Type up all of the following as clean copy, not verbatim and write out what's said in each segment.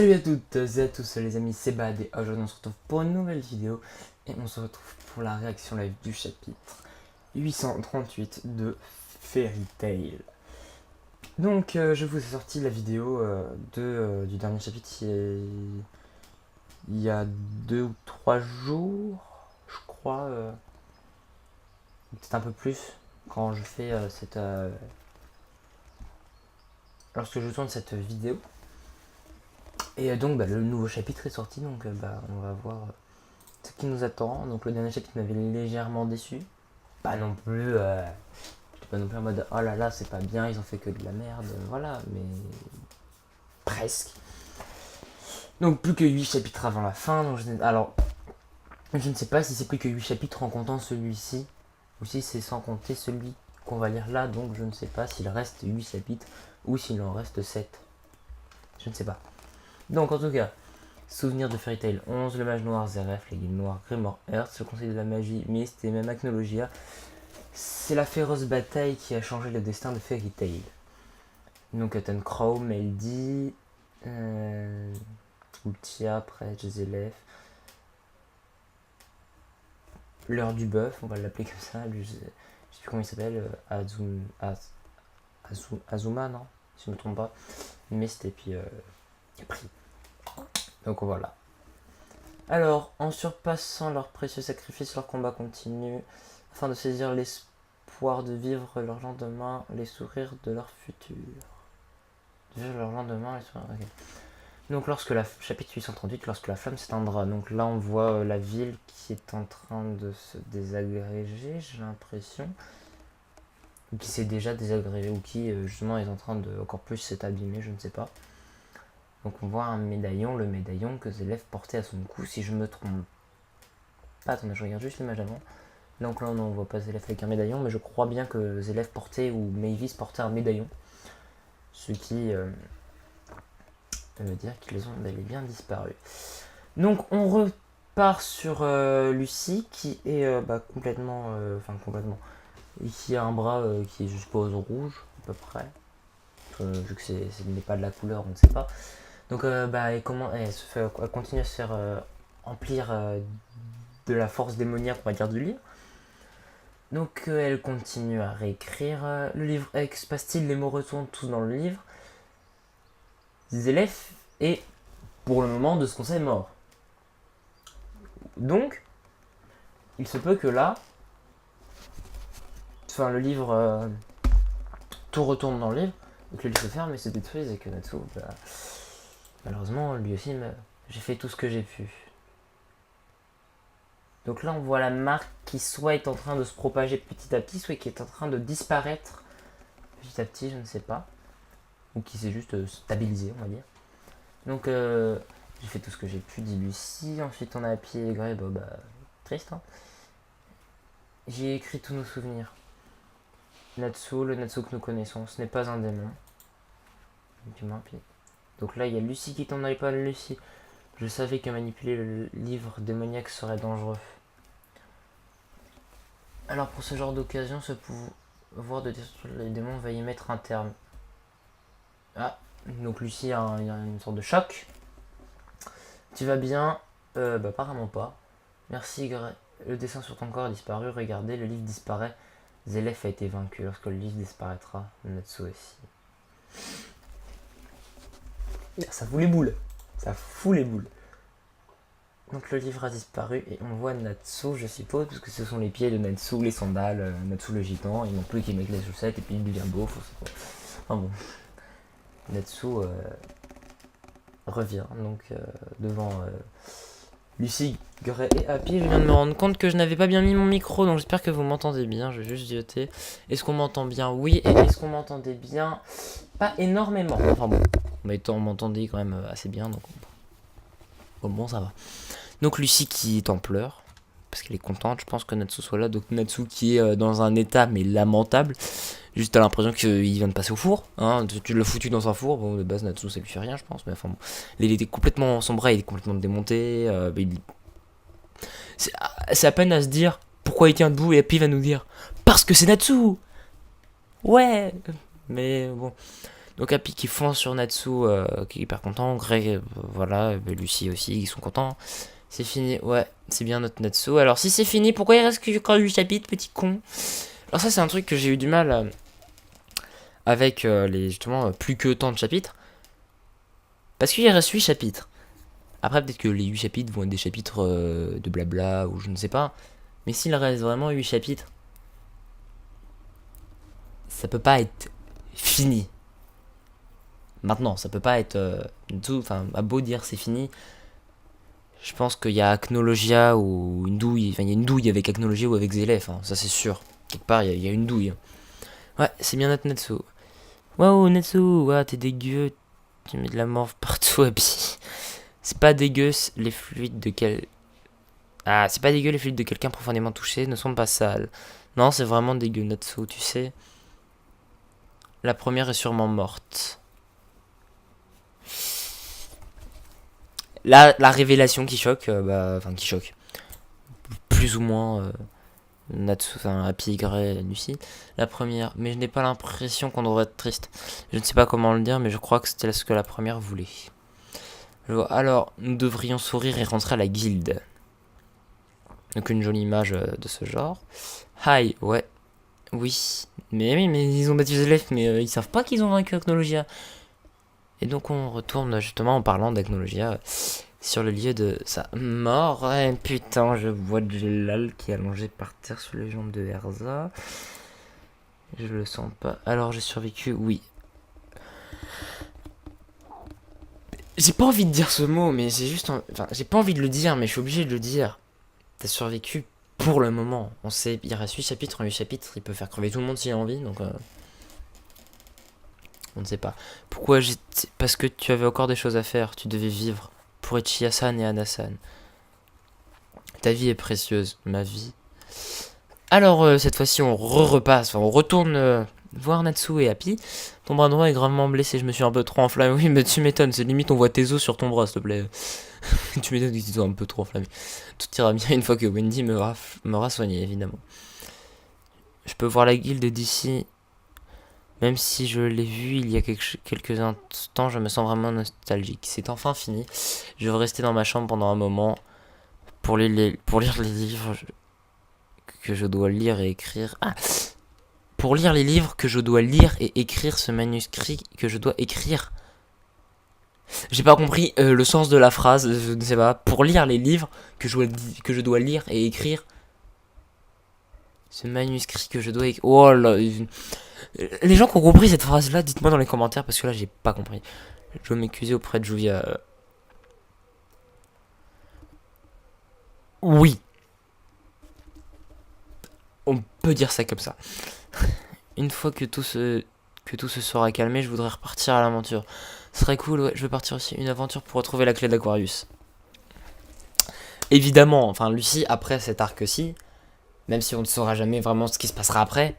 Salut à toutes et à tous les amis, c'est Bad et aujourd'hui on se retrouve pour une nouvelle vidéo et on se retrouve pour la réaction live du chapitre 838 de Fairy Tail. Donc je vous ai sorti la vidéo du dernier chapitre il y a 2 ou 3 jours, je crois, peut-être un peu plus, quand je fais lorsque je tourne cette vidéo. Et donc le nouveau chapitre est sorti, donc on va voir ce qui nous attend. Donc le dernier chapitre m'avait légèrement déçu. Pas non plus, j'étais pas non plus en mode oh là là c'est pas bien, ils ont fait que de la merde, voilà, mais presque. Donc plus que 8 chapitres avant la fin, donc alors je ne sais pas si c'est plus que 8 chapitres en comptant celui-ci, ou si c'est sans compter celui qu'on va lire là, donc je ne sais pas s'il reste 8 chapitres ou s'il en reste 7. Je ne sais pas. Donc en tout cas, souvenir de Fairy Tail 11, le mage noir Zeref, les guildes noires Grimoire Earth, le conseil de la magie Mist et même Acnologia. C'est la féroce bataille qui a changé le destin de Fairy Tail. Donc Crow, Meldy, Ultia, près Zelef. L'heure du bœuf, on va l'appeler comme ça, lui, je sais plus comment il s'appelle, Azuma, non, si je me trompe pas. Mist et puis Pris. Donc voilà. Alors, en surpassant leurs précieux sacrifices, leur combat continue, afin de saisir l'espoir de vivre leur lendemain, les sourires de leur futur. Déjà leur lendemain, les sourires, ok. Donc chapitre 838, lorsque la flamme s'éteindra. Donc là on voit la ville qui est en train de se désagréger, j'ai l'impression. Ou qui s'est déjà désagrégé, ou qui justement est en train de encore plus s'être abîmé, je ne sais pas. Donc on voit un médaillon, le médaillon que Zelef portait à son cou, si je me trompe pas. Attendez, je regarde juste l'image avant. Donc là on voit pas Zelef avec un médaillon, mais je crois bien que Zelef portait, ou Mavis portait un médaillon. Ce qui veut dire qu'ils ont bel et bien disparu. Donc on repart sur Lucie qui est complètement, et qui a un bras qui est, je suppose, rouge à peu près. Vu que ce n'est pas de la couleur, on ne sait pas. Donc elle continue à se faire emplir de la force démoniaque, on va dire, du livre. Donc elle continue à réécrire le livre. Que se passe-t-il? Les mots retournent tous dans le livre. Zelef est pour le moment de ce qu'on sait mort. Donc il se peut que là, le livre, tout retourne dans le livre, et que le livre se ferme et se détruise, et que Natsu, malheureusement, lui aussi meurt. J'ai fait tout ce que j'ai pu. Donc là, on voit la marque qui soit est en train de se propager petit à petit, soit qui est en train de disparaître petit à petit, je ne sais pas. Ou qui s'est juste stabilisé, on va dire. Donc, j'ai fait tout ce que j'ai pu, dit Lucie. Ensuite, on a appuyé les grès, triste, hein. J'ai écrit tous nos souvenirs. Natsu, le Natsu que nous connaissons, ce n'est pas un démon. Donc là, il y a Lucie qui tombe dans les pas de Lucie. Je savais que manipuler le livre démoniaque serait dangereux. Alors pour ce genre d'occasion, ce pouvoir de détruire les démons va y mettre un terme. Ah, donc Lucie a une sorte de choc. Tu vas bien? Apparemment pas. Merci, le dessin sur ton corps a disparu. Regardez, le livre disparaît. Zelef a été vaincu. Lorsque le livre disparaîtra, Natsu aussi. Ça fout les boules. Ça fout les boules. Donc le livre a disparu et on voit Natsu, je suppose, parce que ce sont les pieds de Natsu, les sandales, Natsu le gitan, il manque plus qu'il mette les chaussettes et puis il devient beau. Enfin bon. Natsu revient donc devant Lucie, Gray et Happy. Je viens de me rendre compte que je n'avais pas bien mis mon micro, donc j'espère que vous m'entendez bien. Je vais juste zioter. Est-ce qu'on m'entend bien? Oui. Et est-ce qu'on m'entendait bien? Pas énormément. Enfin bon, mais on m'entendait quand même assez bien, donc bon, ça va. Donc Lucie qui est en pleurs, parce qu'elle est contente, je pense que Natsu soit là. Donc Natsu qui est dans un état mais lamentable. Juste t'as l'impression qu'il vient de passer au four, hein. Tu l'as foutu dans un four, bon de base Natsu ça lui fait rien je pense, mais enfin bon. Il était complètement, son bras il est complètement démonté, c'est à peine à se dire pourquoi il tient debout, et puis il va nous dire parce que c'est Natsu. Ouais. Mais bon. Donc Happy qui fonce sur Natsu, qui est hyper content. Greg, voilà, Lucie aussi, ils sont contents. C'est fini, ouais, c'est bien notre Natsu. Alors si c'est fini, pourquoi il reste que 8 chapitres, petit con? Alors ça c'est un truc que j'ai eu du mal avec les justement plus que tant de chapitres. Parce qu'il reste 8 chapitres. Après peut-être que les 8 chapitres vont être des chapitres de blabla ou je ne sais pas. Mais s'il reste vraiment 8 chapitres, ça peut pas être fini. Maintenant, ça peut pas être tout, enfin, à beau dire c'est fini. Je pense qu'il y a Acnologia ou une douille, enfin il y a une douille avec Acnologia ou avec Zélef, hein, ça c'est sûr. Quelque part, il y a une douille. Ouais, c'est bien notre Natsu. Waouh, Natsu, ouais, t'es dégueu, tu mets de la morve partout, et puis... C'est pas dégueu, les fluides de quel... Ah, c'est pas dégueu, les fluides de quelqu'un profondément touché ne sont pas sales. Non, c'est vraiment dégueu, Natsu, tu sais. La première est sûrement morte. Là, la révélation qui choque, enfin qui choque. Plus ou moins Natsu, enfin Happy, Grey, Lucie. La première, mais je n'ai pas l'impression qu'on devrait être triste. Je ne sais pas comment le dire, mais je crois que c'était ce que la première voulait. Alors, nous devrions sourire et rentrer à la guilde. Donc une jolie image de ce genre. Hi, ouais. Oui. Mais oui, mais ils ont battu les élèves, mais ils savent pas qu'ils ont vaincu Acnologia. Et donc on retourne justement en parlant d'Acnologia sur le lieu de sa mort. Ouais, putain, je vois Jelal qui est allongé par terre sur les jambes de Erza. Je le sens pas. Alors j'ai survécu, oui. J'ai pas envie de dire ce mot, mais c'est juste... Enfin, j'ai pas envie de le dire, mais je suis obligé de le dire. T'as survécu pour le moment. On sait, il reste 8 chapitres. En 8 chapitres, il peut faire crever tout le monde s'il a envie, donc... On ne sait pas. Pourquoi j'ai... Parce que tu avais encore des choses à faire. Tu devais vivre pour Ichiya-san et Hana-san. Ta vie est précieuse, ma vie. Alors, cette fois-ci, on repasse. Enfin, on retourne voir Natsu et Happy. Ton bras droit est gravement blessé. Je me suis un peu trop enflammé. Oui, mais tu m'étonnes. C'est limite, on voit tes os sur ton bras, s'il te plaît. Tu m'étonnes qu'ils soient un peu trop enflammés. Tout ira bien une fois que Wendy m'aura soigné, évidemment. Je peux voir la guilde d'ici. Même si je l'ai vu il y a quelques instants, je me sens vraiment nostalgique. C'est enfin fini. Je vais rester dans ma chambre pendant un moment pour lire les livres que je dois lire et écrire. Ah, pour lire les livres que je dois lire et écrire ce manuscrit que je dois écrire. J'ai pas compris le sens de la phrase, je ne sais pas. Pour lire les livres que je dois lire et écrire ce manuscrit que je dois écrire. Oh là. Les gens qui ont compris cette phrase-là, dites-moi dans les commentaires parce que là j'ai pas compris. Je dois m'excuser auprès de Juvia. Oui. On peut dire ça comme ça. Une fois que tout se sera calmé, je voudrais repartir à l'aventure. Ce serait cool, ouais, je veux partir aussi. Une aventure pour retrouver la clé d'Aquarius. Évidemment, enfin Lucie, après cet arc-ci, même si on ne saura jamais vraiment ce qui se passera après,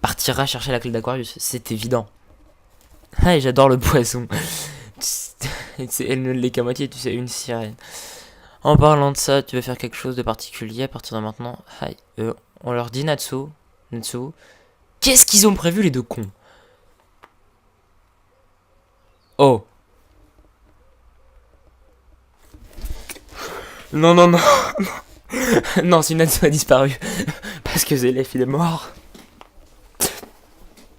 partira chercher la clé d'Aquarius, c'est évident. Ah, et j'adore le poisson. Elle ne l'est qu'à moitié, tu sais, une sirène. En parlant de ça, tu veux faire quelque chose de particulier à partir de maintenant? Hi. On leur dit Natsu. Qu'est-ce qu'ils ont prévu les deux cons? Oh. Non, non, non. Non, si Natsu a disparu. Parce que Zélef il est mort.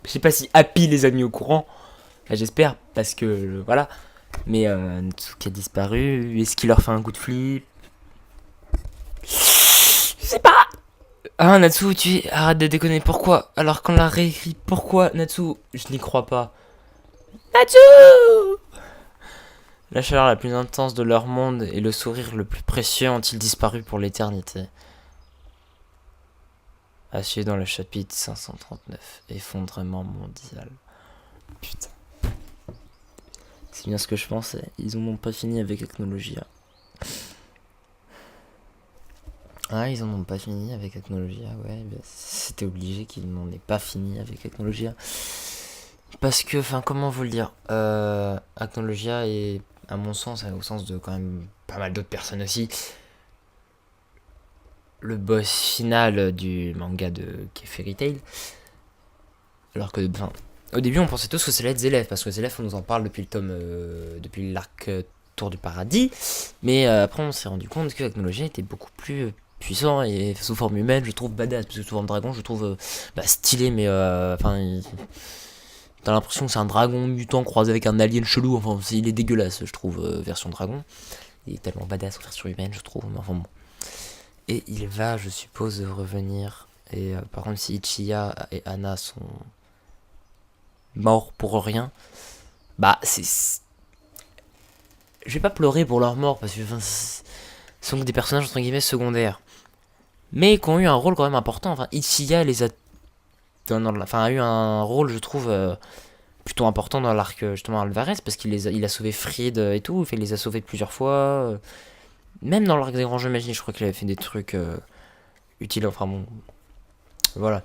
Je sais pas si Happy les a mis au courant. J'espère, parce que voilà. Mais Natsu qui a disparu. Est-ce qu'il leur fait un coup de flip? Je sais pas. Ah Natsu, arrête de déconner. Pourquoi? Alors qu'on l'a réécrit, pourquoi Natsu? Je n'y crois pas. Natsu! La chaleur la plus intense de leur monde et le sourire le plus précieux ont-ils disparu pour l'éternité? Assis dans le chapitre 539, effondrement mondial. Putain. C'est bien ce que je pensais. Ils n'ont pas fini avec Acnologia. Ah, ils en ont pas fini avec Acnologia, ouais. Bah, c'était obligé qu'ils n'en aient pas fini avec Acnologia. Parce que, enfin, comment vous le dire, Acnologia est, à mon sens, au sens de quand même pas mal d'autres personnes aussi, le boss final du manga qui est Fairy Tail. Alors que, enfin, Au début, on pensait tous que ça allait être Zélef, parce que Zélef, on nous en parle depuis le tome, depuis l'arc Tour du Paradis. Mais après, on s'est rendu compte que la technologie était beaucoup plus puissant et sous forme humaine, je trouve badass. Parce que sous forme dragon, je trouve stylé, mais enfin, t'as l'impression que c'est un dragon mutant croisé avec un alien chelou. Enfin, il est dégueulasse, je trouve, version dragon. Il est tellement badass en version humaine, je trouve. Mais enfin bon. Et il va, je suppose, revenir. Et par contre, si Ichiya et Anna sont morts pour rien, bah c'est. Je vais pas pleurer pour leur mort parce que ce sont des personnages entre guillemets secondaires, mais qui ont eu un rôle quand même important. Enfin, Ichiya les a, enfin, a eu un rôle, je trouve, plutôt important dans l'arc justement Alvarez parce il a sauvé Fried et tout. Il les a sauvés plusieurs fois. Même dans l'arc des grands jeux magiques, je crois qu'il avait fait des trucs utiles. Enfin bon, voilà.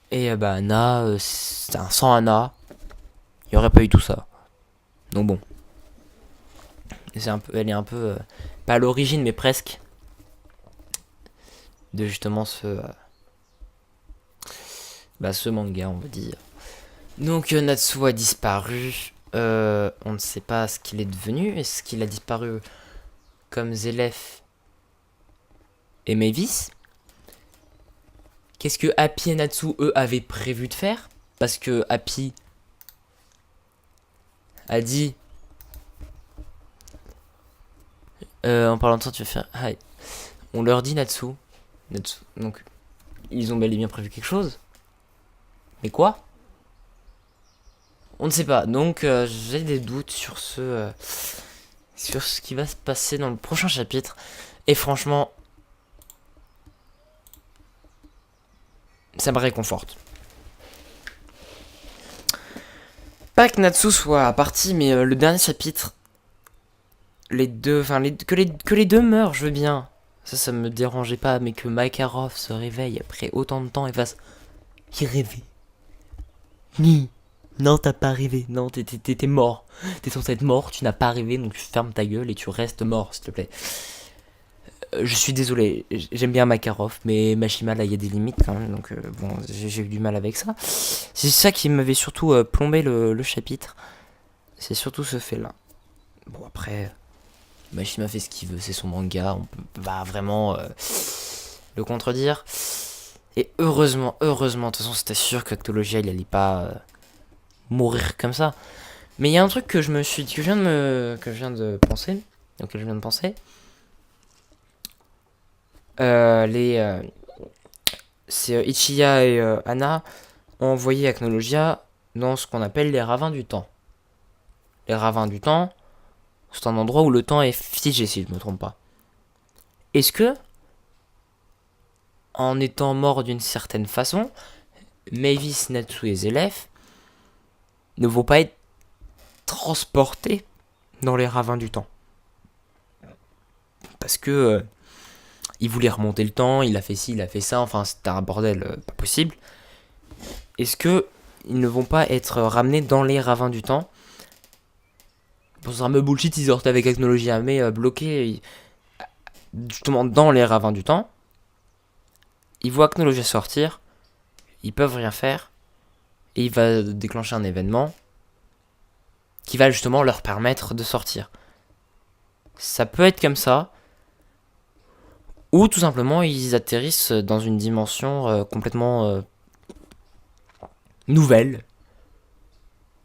Et bah Anna, sans Anna, il y aurait pas eu tout ça. Donc bon. Elle est un peu, pas à l'origine, mais presque, de justement ce manga, on va dire. Donc Natsu a disparu. On ne sait pas ce qu'il est devenu. Est-ce qu'il a disparu comme Zélef et Mavis? Qu'est-ce que Happy et Natsu, eux, avaient prévu de faire? Parce que Happy a dit... en parlant de ça, tu vas faire... Hi. On leur dit Natsu. Donc, ils ont bel et bien prévu quelque chose. Mais quoi? On ne sait pas. Donc, j'ai des doutes sur sur ce qui va se passer dans le prochain chapitre. Et franchement, ça me réconforte. Pas que Natsu soit parti, mais le dernier chapitre, les deux, enfin, que les deux meurent, je veux bien. Ça me dérangeait pas, mais que Makarov se réveille après autant de temps et fasse... Il rêvait. Ni. Non, t'as pas rêvé. Non, t'es mort. T'es censé être mort, tu n'as pas rêvé, donc tu fermes ta gueule et tu restes mort, s'il te plaît. Je suis désolé, j'aime bien Makarov, mais Mashima, là, il y a des limites quand même, donc bon, j'ai eu du mal avec ça. C'est ça qui m'avait surtout plombé le chapitre. C'est surtout ce fait-là. Bon, après, Mashima fait ce qu'il veut, c'est son manga, on peut pas vraiment le contredire. Et heureusement, de toute façon, c'était sûr que Actologia, il allait pas mourir comme ça. Mais il y a un truc que je viens de penser, auquel je viens de penser. C'est Ichiya et Anna ont envoyé Acnologia dans ce qu'on appelle les ravins du temps. Les ravins du temps, c'est un endroit où le temps est figé, si je ne me trompe pas. Est-ce que, en étant mort d'une certaine façon, Mavis, Natsu et Zélef ne vont pas être transportés dans les ravins du temps? Parce que il voulait remonter le temps, il a fait ci, il a fait ça, enfin c'était un bordel pas possible. Est-ce que ils ne vont pas être ramenés dans les ravins du temps? Bon, c'est un peu bullshit, ils sortent avec Technologia, mais bloqués justement dans les ravins du temps. Ils voient Technologia sortir, ils peuvent rien faire, et il va déclencher un événement qui va justement leur permettre de sortir. Ça peut être comme ça, ou tout simplement ils atterrissent dans une dimension complètement nouvelle.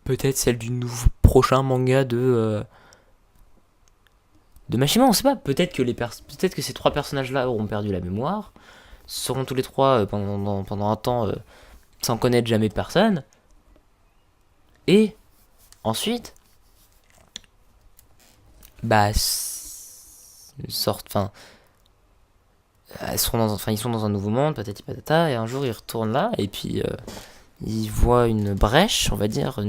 Peut-être celle du prochain manga de Mashima, on sait pas. Peut-être que ces trois personnages-là auront perdu la mémoire, seront tous les trois pendant un temps sans connaître jamais personne, et ensuite, bah, sortent, enfin, ils sont dans un nouveau monde, patati patata, et un jour ils retournent là, et puis ils voient une brèche, on va dire, et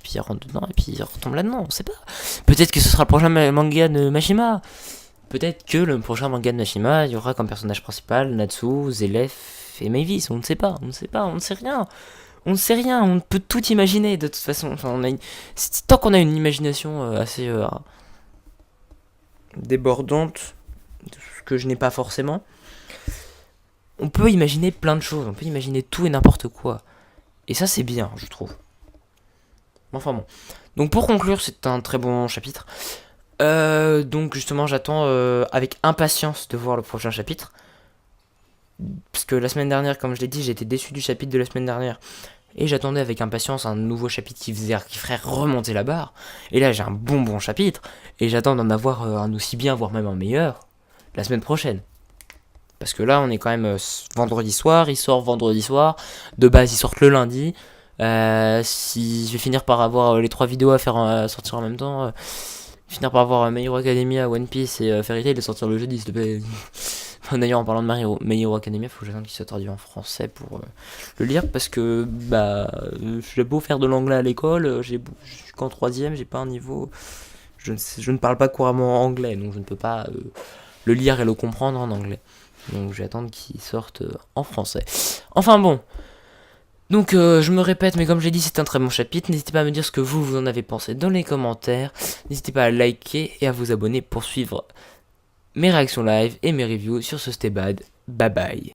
puis ils rentrent dedans, et puis ils retombent là-dedans, on sait pas. Peut-être que ce sera le prochain manga de Mashima. Peut-être que le prochain manga de Mashima, il y aura comme personnage principal Natsu, Zélef et Mavis, on ne sait pas, on ne sait rien. On ne sait rien, on peut tout imaginer de toute façon. Enfin, tant qu'on a une imagination assez débordante, ce que je n'ai pas forcément, on peut imaginer plein de choses, on peut imaginer tout et n'importe quoi. Et ça c'est bien, je trouve. Enfin bon. Donc pour conclure, c'est un très bon chapitre. Donc justement, j'attends avec impatience de voir le prochain chapitre. Parce que la semaine dernière, comme je l'ai dit, j'ai été déçu du chapitre de la semaine dernière. Et j'attendais avec impatience un nouveau chapitre qui ferait remonter la barre. Et là, j'ai un bon chapitre. Et j'attends d'en avoir un aussi bien, voire même un meilleur, la semaine prochaine. Parce que là, on est quand même vendredi soir. Il sort vendredi soir. De base, ils sortent le lundi. Si je vais finir par avoir les 3 vidéos à faire sortir en même temps, finir par avoir My Hero Academia, One Piece et Fairy Tail et sortir le jeudi, s'il te plaît. D'ailleurs, en parlant de My Hero Academia, faut que j'attende qu'il soit traduit en français pour le lire parce que j'ai beau faire de l'anglais à l'école, je suis qu'en 3ème, j'ai pas un niveau. Je ne parle pas couramment anglais, donc je ne peux pas le lire et le comprendre en anglais. Donc je vais attendre qu'il sorte en français. Enfin bon. Donc je me répète, mais comme j'ai dit, c'est un très bon chapitre. N'hésitez pas à me dire ce que vous en avez pensé dans les commentaires. N'hésitez pas à liker et à vous abonner pour suivre mes réactions live et mes reviews sur ce Stay Bad. Bye bye.